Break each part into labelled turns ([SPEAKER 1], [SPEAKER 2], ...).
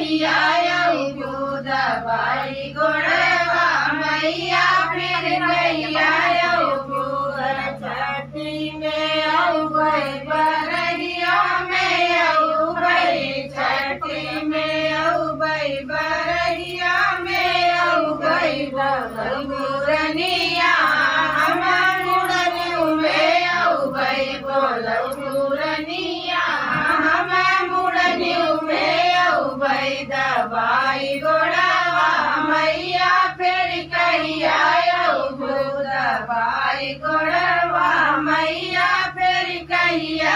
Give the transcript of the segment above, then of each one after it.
[SPEAKER 1] कहिया दवाई गोड़वा मैया फिर कहिया छठी में औबई बरहिया में औबई छठी में औबई बरहिया में औबई बोलनिया हम मुड़नी में औबई बोलनिया हम मुड़नी में औबई दवाई गोड़वा मैया फिर कहिया दवाई गोड़वा मैया फिर कहिया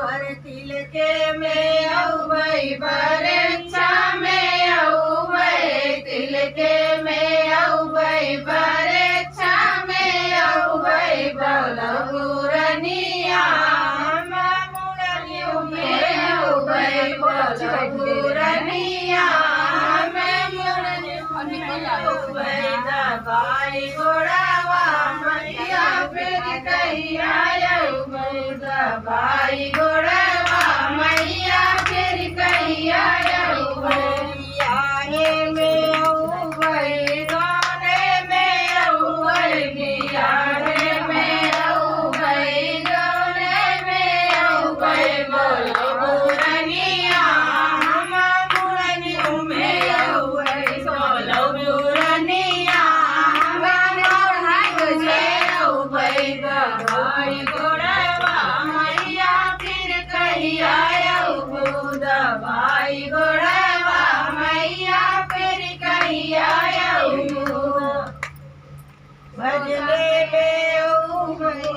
[SPEAKER 1] हर तिलके में औबई बरछा में औबई तिलके में औबई बरछा में औबई बोलनिया हम मुड़नी में औबई बोलनिया हम मुड़नी औबई दवाई गोड़वा मैया फिर कहिया दवाई गोड़वा मैया फिर कहिया बियाहे में औबई गाने में औबई बियाहे में औबई गाने में औबई बोलनिया हम मुड़नी में औबई बोलनिया औबई दवाई गोड़वा मैया फिर कहिया दवाई गोड़वा मैया फिर कहिया भजले में औबई